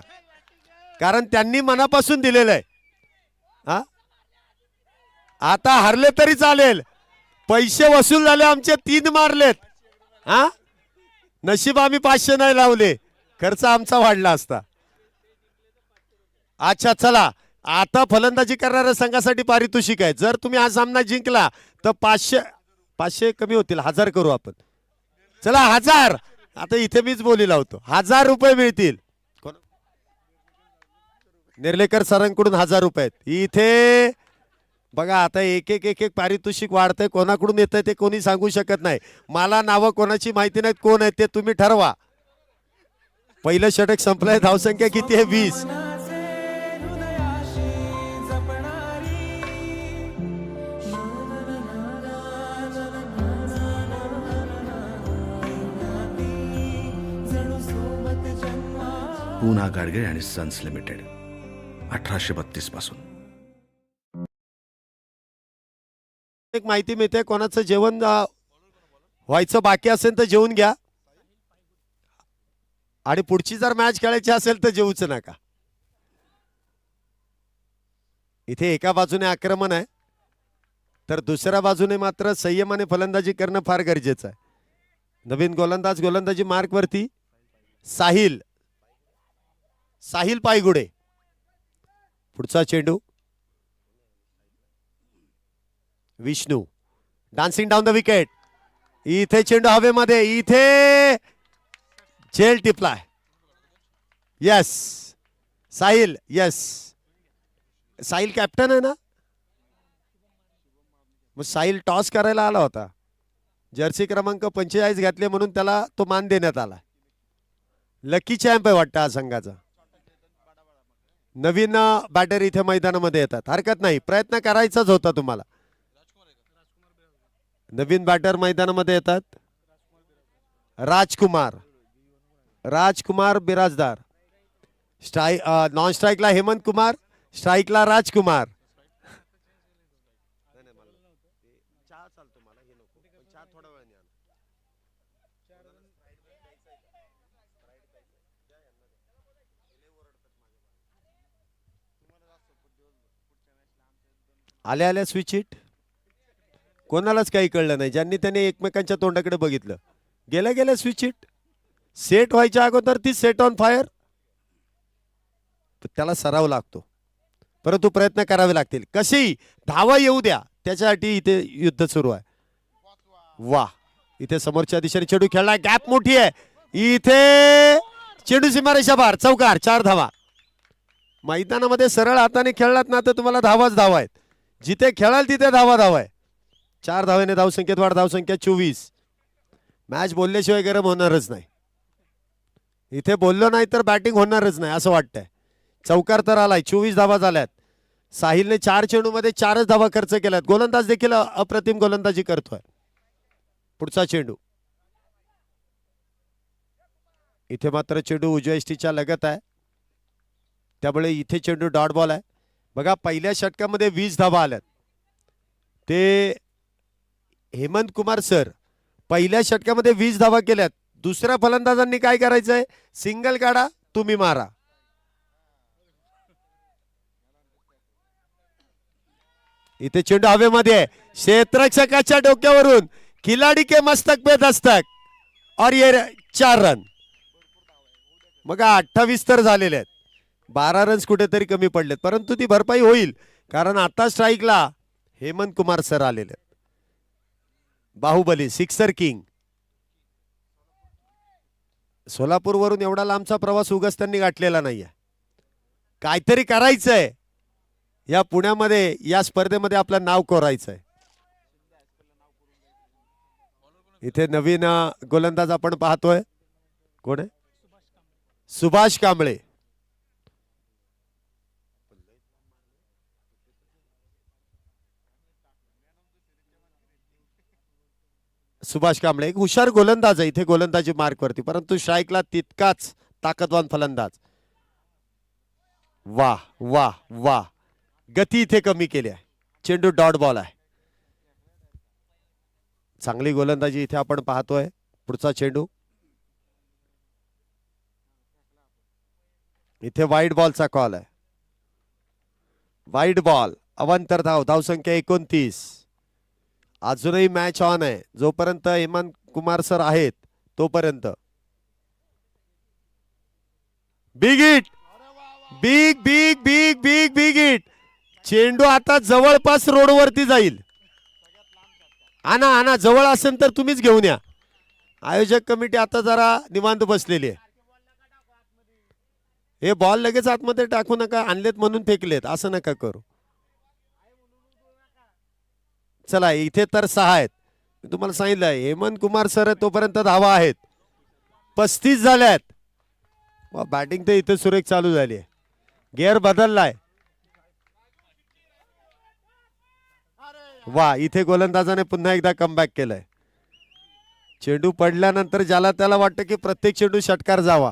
कारण त्यांनी मनापासून दिलेलं आहे. हा, आता हरले तरी चालेल, पैसे वसूल झाले. आमचे 3 मारलेत. हा, नशीब आम्ही 500 नाही लावले, खर्च आमचा वाढला असता. अच्छा, चला, आता फलंदाजी करणाऱ्या संघासाठी पारितोषिक आहे. जर तुम्ही हा सामना जिंकला तर 500 कमी होतील, 1000 करू आपण. चला, 1000. आता इथे मीच बोली लावतो. 1000 रुपये मिळतील. निर्लेकर सरांकडून 1000 रुपये. इथे बघा, आता एक एक पारितोषिक वाढतंय. कोणाकडून येतंय ते कोणी सांगू शकत नाही. मला नावं कोणाची माहिती नाहीत, कोण आहे ते तुम्ही ठरवा. पहिलं षटक संपलंय. धावसंख्या किती आहे? 20. पूना गाडगीळ आणि सन्स लिमिटेड 1832 पासून. एक माहिती मिळते, कोणाचं जेवण व्हायचं बाकी असेल तर जेवून घ्या, आणि पुढची जर मॅच खेळायची असेल तर जेवूच नका. इथे एका बाजूने आक्रमण आहे तर दुसऱ्या बाजूने मात्र संयमाने फलंदाजी करणं फार गरजेचं आहे. नवीन गोलंदाज गोलंदाजी मार्क वरती. साहिल पायगुडे. पुढचा चेंडू. Vishnu dancing down the wicket. इथे चेंडू हवेमध्ये. इथे झेल टिपलाय. Yes, Sahil. Yes, Sahil captain आहे ना. मग साहिल टॉस करायला आला होता. जर्सी क्रमांक 45 घातले म्हणून त्याला तो मान देण्यात आला. लकी चॅम्प आहे वाटतं हा संघाचा. नवीन बॅटर इथे मैदानामध्ये येतात, हरकत नाही, प्रयत्न करायचाच होता तुम्हाला. नवीन बॅटर मैदानामध्ये येतात. राजकुमार बिराजदार. नॉन स्ट्राईकला हेमंत कुमार, स्ट्राईकला राजकुमार. आल्या स्विच हिट. कोणालाच काही कळलं नाही. ज्यांनी त्यांनी एकमेकांच्या तोंडाकडे बघितलं. गेल्या गेल्या स्विच हिट. सेट व्हायच्या अगोदर ती सेट ऑन फायर. त्याला सराव लागतो, परंतु प्रयत्न करावे लागतील. कशी धावा येऊ द्या त्याच्यासाठी इथे युद्ध सुरू आहे. वा, इथे समोरच्या दिशेने चेंडू खेळला. गॅप मोठी आहे. इथे चेंडू सीमारेषा बाहेर. चौकार. 4 धावा. मैदानामध्ये सरळ हाताने खेळलात ना तर तुम्हाला धावाच धावा आहेत. जिथे खेळाल तिथे धावा आहे. 4 धावेने धावसंख्येत वाढ. धावसंख्या 24. मॅच बोलल्याशिवाय गरम होणारच नाही. इथे बोललो नाही तर बॅटिंग होणारच नाही असं वाटतंय. चौकार तर आलाय. 24 धावा झाल्यात. साहिलने 4 चेंडूमध्ये 4च धावा खर्च केल्यात. गोलंदाज देखील अप्रतिम गोलंदाजी करतोय. पुढचा चेंडू. इथे मात्र चेंडू उजव्या यष्टीच्या लगत आहे, त्यामुळे इथे चेंडू डॉट बॉल आहे. बघा, पहिल्या षटकामध्ये 20 धावा आल्यात. ते हेमंत कुमार सर पहिल्या षटकामध्ये 20 धावा केल्यात. दुसऱ्या फलंदाजांनी काय करायचंय? सिंगल काढा, तुम्ही मारा. इथे चेंडू हवेमध्ये आहे. क्षेत्ररक्षकाच्या डोक्यावरून खिलाडी के मस्तक पे दस्तक और ये 4 रन. मग 28 तर झालेले आहेत. 12 रन्स कुठेतरी कमी पडलेत, परंतु ती भरपाई होईल कारण आता स्ट्राईकला हेमंत कुमार सर आलेले आहेत. Baahubali, sixer king. सोलापूरवरून एवढा लांबचा प्रवास उगाच त्यांनी गाठलेला नाहीये. काहीतरी करायचंय या पुण्यामध्ये, या स्पर्धेमध्ये आपलं नाव कोरायचंय. इथे नवीन गोलंदाज आपण पाहतोय. कोण आहे? सुभाष कांबळे. सुभाष कांबळे एक हुशार गोलंदाज आहे इथे गोलंदाजी मार्कवरती, परंतु स्ट्राईकला तितकाच ताकदवान फलंदाज. वाह वाह वाह, गती इथे कमी केली आहे. चेंडू डॉट बॉल आहे. चांगली गोलंदाजी इथे आपण पाहतोय. पुढचा चेंडू. इथे वाईड बॉलचा कॉल आहे. Wide ball. अवांतर धाव. धावसंख्या 29. अजूनही मॅच ऑन आहे. जोपर्यंत हेमंत कुमार सर आहेत तोपर्यंत. Big hit. Big big big big big hit. चेंडू आता जवळपास रोडवरती जाईल. आणा आणा, जवळ असेल तर तुम्हीच घेऊन या. आयोजक कमिटी आता जरा निवांत बसलेली आहे. हे बॉल लगेच आतमध्ये टाकू नका. आणलेत म्हणून फेकलेत असं नका करू. चला, इथे तर 6 आहेत. मी तुम्हाला सांगितलं हेमंत कुमार सर तोपर्यंत धावा आहेत. 35 झाल्यात. बॅटिंग तर इथे सुरेख चालू झाली आहे. गिअर बदललाय. वा, इथे गोलंदाजाने पुन्हा एकदा कमबॅक केलंय. चेंडू पडल्यानंतर ज्याला त्याला वाटतं की प्रत्येक चेंडू षटकार जावा,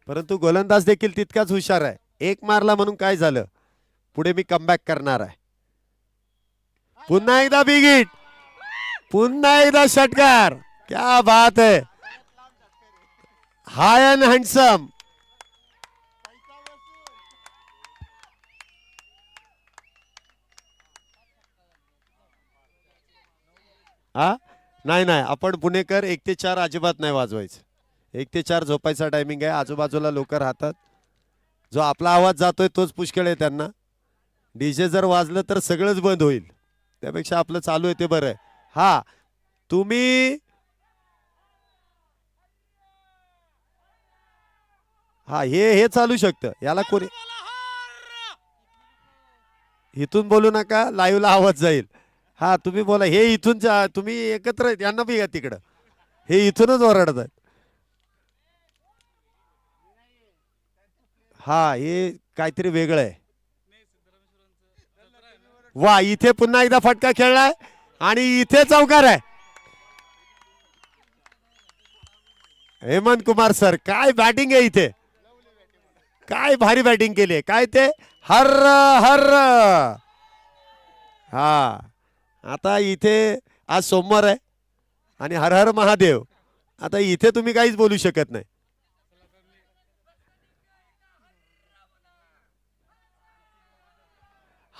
परंतु गोलंदाज देखील तितकाच हुशार आहे. एक मारला म्हणून काय झालं, पुढे मी कमबॅक करणार आहे. पुन्हा एकदा बिग हिट. पुन्हा एकदा षटकार. क्या बात है. हाय अँड हँडसम. हा नाही नाही, आपण पुणेकर 1 ते 4 अजिबात नाही वाजवायचं. 1 ते 4 झोपायचा टायमिंग आहे. आजूबाजूला लोक राहतात. जो आपला आवाज जातोय तोच पुष्कळ आहे त्यांना. डीजे जर वाजलं तर सगळंच बंद होईल. त्यापेक्षा आपलं चालू आहे ते बरं आहे. हा, तुम्ही हा हे चालू शकतं. याला कोणी इथून बोलू नका, लाईव्हला आवाज जाईल. हा, तुम्ही बोला. हे इथून तुम्ही एकत्र यांना बी घ्या तिकडं. हे इथूनच ओरडत आहेत. हा, हे काहीतरी वेगळं आहे. वा, इथे पुन्हा एकदा फटका खेळलाय आणि इथे चौकार आहे. हेमंत कुमार सर, काय बॅटिंग आहे इथे. काय भारी बॅटिंग केली आहे. काय ते हर हर. हा, आता इथे आज सोमवार आहे आणि हर हर महादेव. आता इथे तुम्ही काहीच बोलू शकत नाही.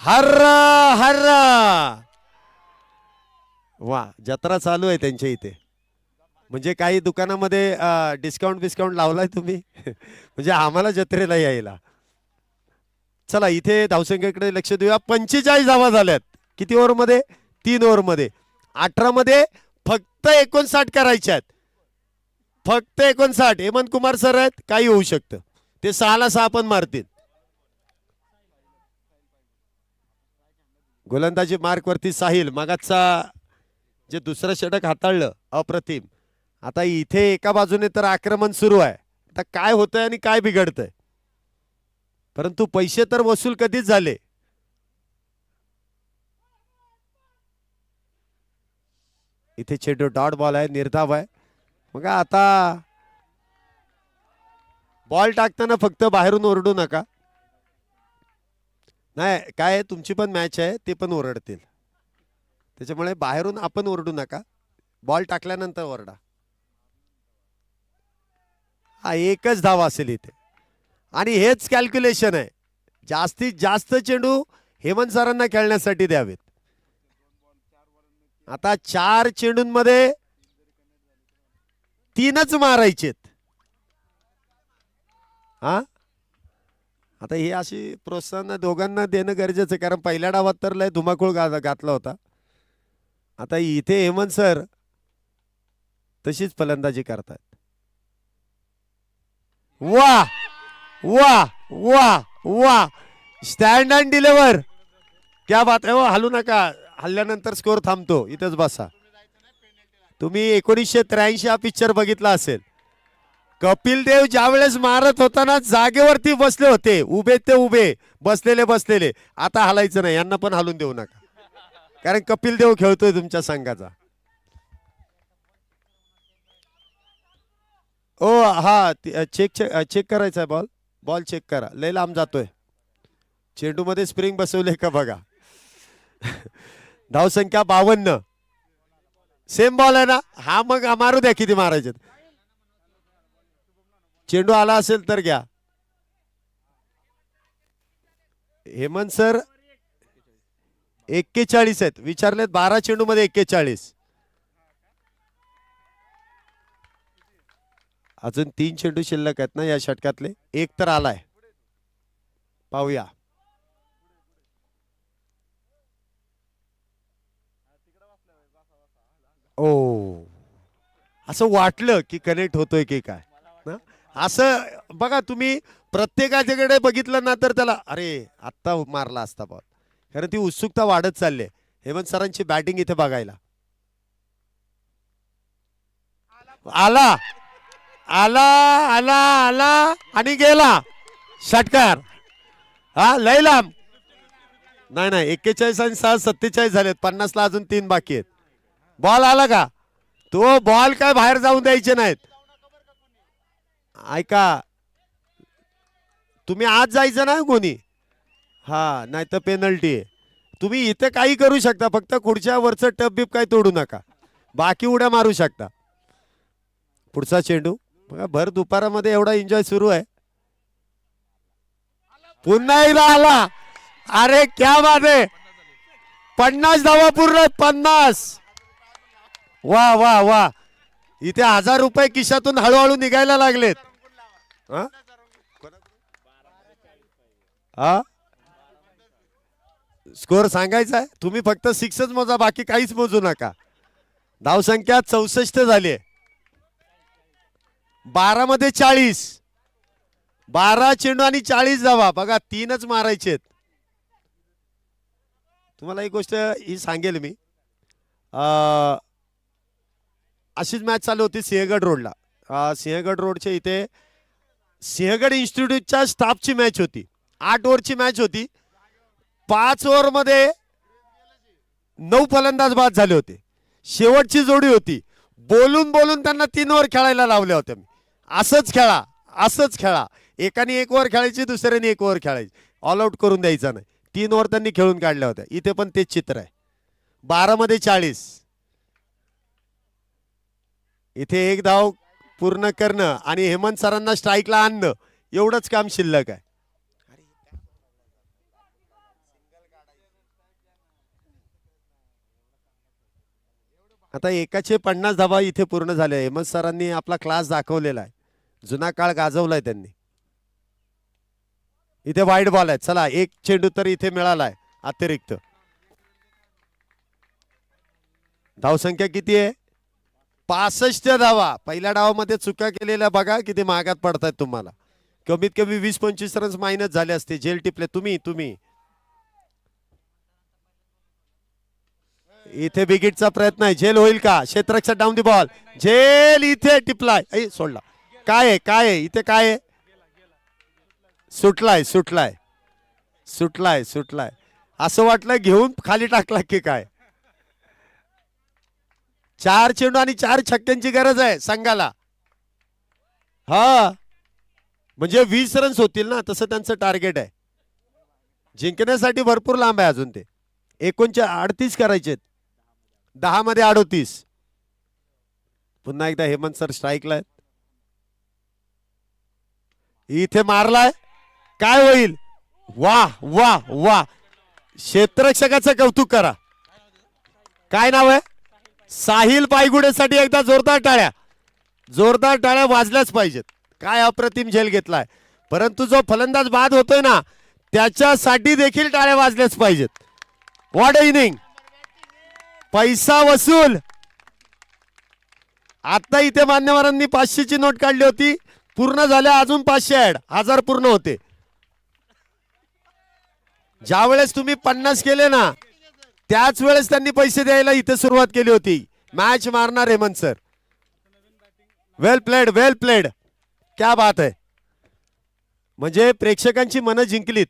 हर हर. वा, जत्रा चालू आहे त्यांच्या इथे. म्हणजे काही दुकानामध्ये डिस्काउंट बिस्काउंट लावलाय तुम्ही म्हणजे आम्हाला जत्रेला यायला. चला इथे धावसंख्येकडे लक्ष देऊया. 45 धावा झाल्यात. किती ओव्हरमध्ये? 3 ओव्हरमध्ये. 18 मध्ये फक्त 59 करायच्यात. फक्त 59. हेमंत कुमार सर आहेत, काही होऊ शकतं. ते 6ला 6 पण मारतील. गोलंदाजी मार्क वरती साहिल. मागाचा जे दुसरं षटक हाताळलं अप्रतिम. आता इथे एका बाजूने तर आक्रमण सुरू आहे. आता काय होतंय आणि काय बिघडतंय, परंतु पैसे तर वसूल कधीच झाले. इथे चेंडू डॉट बॉल आहे, निर्धाव आहे. मग आता बॉल टाकताना फक्त बाहेरून ओरडू नका. नाही काय, तुमची पण मॅच आहे, ते पण ओरडतील. त्याच्यामुळे बाहेरून आपण ओरडू नका, बॉल टाकल्यानंतर ओरडा. हा एकच धाव असेल इथे आणि हेच कॅल्क्युलेशन आहे. जास्तीत जास्त चेंडू हेमंत सरांना खेळण्यासाठी द्यावेत. आता 4 चेंडूंमध्ये 3च मारायचेत. हा, आता ही अशी प्रोत्साहन दोघांना देणं गरजेचं आहे, कारण पहिल्या डावात तर लय धुमाकूळ घातला होता. आता इथे हेमंत सर तशीच फलंदाजी करतात. वा वा वा वा, स्टँड अँड डिलिव्हर. क्या बात आहे. हलू नका, हल्ल्यानंतर स्कोर थांबतो. इथेच बसा. तुम्ही 1983 हा पिक्चर बघितला असेल. कपिल देव ज्या वेळेस मारत होता ना, जागेवरती बसले होते. उभे ते उभे, बसलेले बसलेले. आता हलायचं नाही, यांना पण हलून देऊ नका, कारण कपिल देव खेळतोय तुमच्या संघाचा. ओ हा, चेक करायचा आहे. बॉल चेक करा, लय लांब जातोय. चेंडू मध्ये स्प्रिंग बसवले का बघा. धावसंख्या 52. सेम बॉल आहे ना हा, मग मारू द्या किती मारायचे. चेंडू आला असेल तर घ्या. हेमंत सर 41 आहेत, विचारलेत 12 चेंडू मध्ये 41. अजून 3 चेंडू शिल्लक आहेत ना या षटकातले. एक तर आलाय, पाहूया. ओ, असं वाटलं की कनेक्ट होतोय की काय ना, असं बघा तुम्ही प्रत्येकाच्याकडे बघितलं ना तर त्याला अरे आत्ता मारला असता बॉल. कारण ती उत्सुकता वाढत चालली आहे. हेमंत सरांची बॅटिंग इथे बघायला. आला आला आला आला आणि गेला षटकार. हा, लय लांब. नाही 41 आणि 6 47 झालेत. 50 ला अजून 3 बाकी आहेत. बॉल आला का? तो बॉल काय बाहेर जाऊन द्यायचे नाहीत. ऐका, तुम्ही आज जायचं ना कोणी. हा, नाही तर पेनल्टी आहे. तुम्ही इथे काही करू शकता, फक्त खुर्च्या वरचं टप बिप काही तोडू नका, बाकी उड्या मारू शकता. पुढचा चेंडू बघा, भर दुपारामध्ये एवढा एन्जॉय सुरू आहे. पुन्हा एकदा आला. अरे क्या बात आहे. 50 धावा पूर्ण. 50. वा वा वा, इथे 1000 रुपये खिशातून हळूहळू निघायला लागलेत. हा, स्कोर सांगायचा आहे. तुम्ही फक्त 6च मोजा, बाकी काहीच मोजू नका. धावसंख्या 64 झाली. 12 मध्ये 40. 12 चेंडू आणि 40 धावा. बघा 3च मारायचेत. तुम्हाला एक गोष्ट ही सांगेल मी. अशीच मॅच चालू होती सिंहगड रोडला. सिंहगड रोडच्या इथे सिंहगड इन्स्टिट्यूटच्या स्टाफची मॅच होती. 8 ओव्हरची मॅच होती. 5 ओव्हरमध्ये 9 फलंदाज बाद झाले होते. शेवटची जोडी होती. बोलून बोलून त्यांना 3 ओव्हर खेळायला लावल्या होत्या. मी असंच खेळा, असंच खेळा. एकाने 1 ओव्हर खेळायची, दुसऱ्याने 1 ओव्हर खेळायची. ऑल आउट करून द्यायचा नाही. 3 ओव्हर त्यांनी खेळून काढल्या होत्या. इथे पण तेच चित्र आहे. 12 मध्ये 40. इथे 1 धाव पूर्ण करणं आणि हेमंत सरांना स्ट्राईकला आणणं, एवढंच काम शिल्लक आहे. आता एकाचे 50 धावा इथे पूर्ण झाले. हेमंत सरांनी आपला क्लास दाखवलेला आहे. जुना काळ गाजवलाय त्यांनी. इथे वाईड बॉल आहे. चला एक चेंडू तर इथे मिळालाय अतिरिक्त. धावसंख्या किती आहे? 65 धावा. पहिल्या डावामध्ये चुका केलेल्या बघा किती महागात पडतायत तुम्हाला. कमीत कमी 20-25 रन्स मायनस झाले असते. जेल टिपले तुम्ही. इथे बिगिटचा प्रयत्न आहे. झेल होईल का? क्षेत्ररक्षक डाऊन दी बॉल. झेल इथे टिपलाय. सोडला. काय आहे इथे काय आहे? सुटलाय. असं वाटलं घेऊन खाली टाकला की काय. 4 चेंडू आणि 4 छक्क्यांची गरज आहे संघाला. हा म्हणजे 20 रन्स होतील ना, तसं त्यांचं टार्गेट आहे. जिंकण्यासाठी भरपूर लांब आहे अजून. ते 39 करायचे. 10 मध्ये 38. पुन्हा एकदा हेमंत सर स्ट्राईकला आहेत. इथे मारलाय. काय होईल? वा क्षेत्ररक्षकाचं कौतुक करा. काय नाव आहे? साहिल पायगुडेसाठी एकदा जोरदार टाळ्या वाजल्याच पाहिजेत. काय अप्रतिम झेल घेतलाय. परंतु जो फलंदाज बाद होतोय ना त्याच्यासाठी देखील टाळ्या वाजल्याच पाहिजेत. What a inning. पैसा वसूल. आता इथे मान्यवरांनी 500ची नोट काढली होती. पूर्ण झाल्या अजून 500 ऍड. 1000 पूर्ण होते. ज्या वेळेस तुम्ही 50 केले ना त्याच वेळेस त्यांनी पैसे द्यायला इथे सुरुवात केली होती. मॅच मारणार हेमंत सर. वेल प्लेड. क्या बात आहे. म्हणजे प्रेक्षकांची मनं जिंकलीत.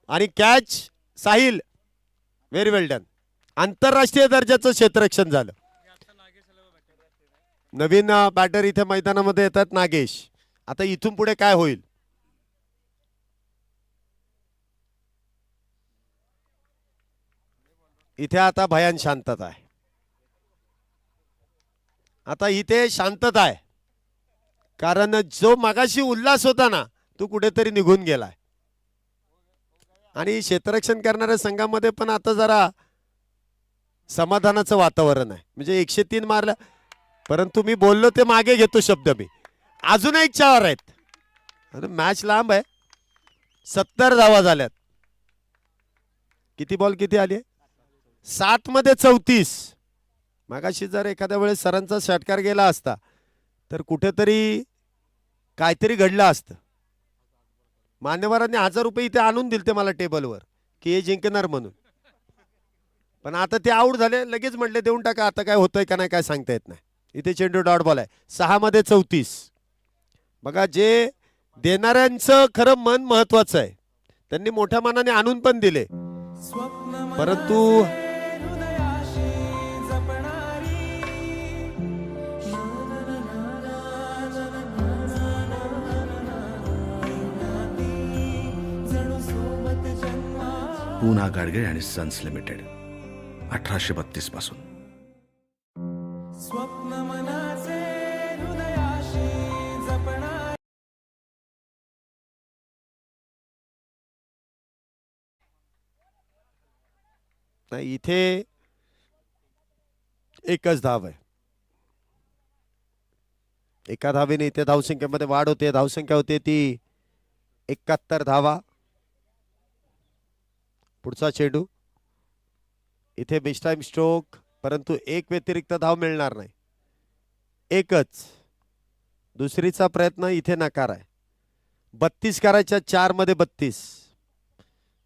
आणि कॅच साहिल. व्हेरी वेल डन. आंतरराष्ट्रीय दर्जाचं क्षेत्ररक्षण झालं. नवीन बॅटर इथे मैदानामध्ये येतात नागेश. आता इथून पुढे काय होईल? इथे आता भयान शांतता आहे. आता इथे शांतता आहे कारण जो मगाशी उल्हास होता ना तो कुठेतरी निघून गेलाय. आणि क्षेत्ररक्षण करणाऱ्या संघामध्ये पण आता जरा समाधानाचं वातावरण आहे. म्हणजे 103 मारलं. परंतु मी बोललो ते मागे घेतो शब्द मी. अजून एक 4 आहेत. मॅच लांब आहे. 70 धावा झाल्यात. किती बॉल किती आली? 7 मध्ये 34. मागाशी जर एखाद्या वेळेस सरांचा षटकार गेला असता तर कुठेतरी काहीतरी घडलं असतं. मान्यवरांनी 1000 रुपये इथे आणून दिले ते मला टेबलवर की हे जिंकणार म्हणून. पण आता ते आऊट झाले. लगेच म्हटले देऊन टाका. आता काय होतंय का नाही काय सांगता येत नाही. इथे चेंडू डॉट बॉल आहे. 6 मध्ये 34. बघा जे देणाऱ्यांचं खरं मन महत्वाचं आहे. त्यांनी मोठ्या मनाने आणून पण दिले. परंतु पूना गाडगे आणि सन्स लिमिटेड 1832 पासून. नाही इथे एकच धाव आहे. एका धावेने इथे धावसंख्येमध्ये वाढ होते. धावसंख्या होते ती 71 धावा. पुढचा चेंडू इथे बेस्ट टाइम स्ट्रोक. परंतु एक व्यतिरिक्त धाव मिळणार नाही. एकच. दुसरीचा प्रयत्न इथे नकार आहे. 32 करायच्या. 4 मध्ये 32.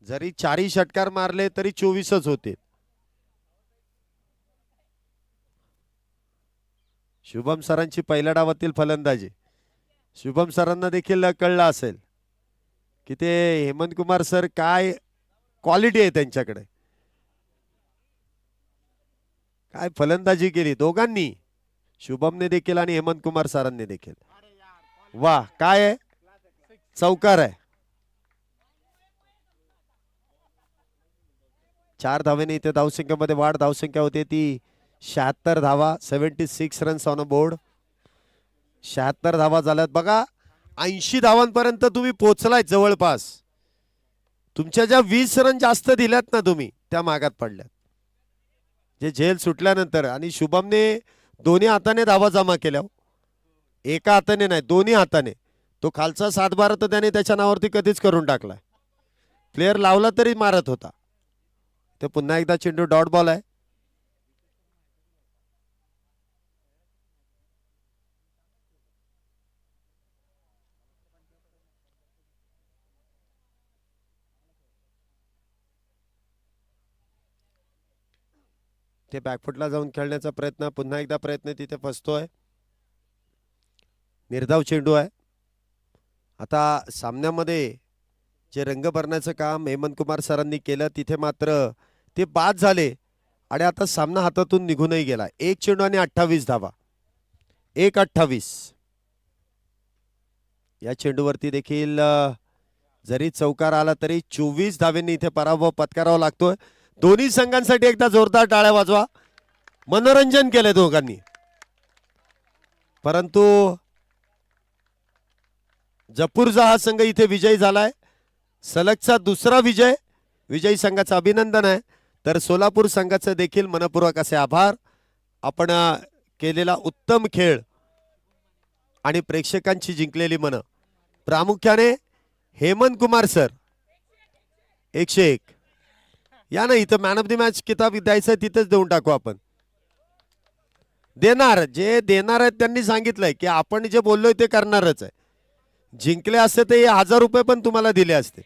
जरी 4 षटकार मारले तरी 24च होते. शुभम सरांची पहिल्या डावातील फलंदाजी. शुभम सरांना देखील कळलं असेल की ते हेमंत कुमार सर काय क्वालिटी आहे त्यांच्याकडे. काय फलंदाजी केली दोघांनी. शुभमने देखील आणि हेमंत कुमार सरांनी देखील. वा काय आहे. चौकार आहे. 4 धावेने इथे धावसंख्येमध्ये वाढ. धावसंख्या होते ती 76 धावा. 76 रन्स ऑन अ बोर्ड. 76 धावा झाल्यात. बघा 80 धावांपर्यंत तुम्ही पोहोचलाय जवळपास. तुमच्या ज्या 20 रन जास्त दिल्यात ना तुम्ही त्या मागात पडल्यात. जे झेल सुटल्यानंतर आणि शुभमने दोन्ही हाताने धावा जमा केल्या हो. एका हाताने नाही, दोन्ही हाताने. तो खालचा 7-12 तर त्याने त्याच्या नावावरती कधीच करून टाकलाय. प्लेअर लावला तरी मारत होता. ते पुन्हा एकदा चेंडू डॉट बॉल आहे. ते बॅकफुटला जाऊन खेळण्याचा प्रयत्न, पुन्हा एकदा प्रयत्न तिथे फसतोय. निर्धाव चेंडू आहे. आता सामन्यामध्ये जे रंग भरण्याचं काम हेमंत कुमार सरांनी केलं तिथे मात्र ते बाद झाले आणि आता सामना हातातून निघूनही गेला. 1 चेंडू आणि 28 धावा. 1-28. या चेंडूवरती देखील जरी चौकार आला तरी 24 धावेंनी इथे पराभव पत्करावा लागतोय. दोन्ही संघांसाठी एकदा जोरदार टाळ्या वाजवा. मनोरंजन केले दोघांनी. परंतु जपूरचा हा संघ इथे विजयी झालाय. सलगचा दुसरा विजय. विजयी संघाचं अभिनंदन आहे. तर सोलापूर संघाचे देखील मनपूर्वक असे आभार. आपण केलेला उत्तम खेळ आणि प्रेक्षकांची जिंकलेली मन, प्रामुख्याने हेमंत कुमार सर 101. या ना इथं मॅन ऑफ द मॅच किताब द्यायचं तिथंच देऊन टाकू आपण. देणार, जे देणार आहेत त्यांनी सांगितलंय की आपण जे बोललोय ते करणारच आहे. जिंकले असते ते 1000 रुपये पण तुम्हाला दिले असते.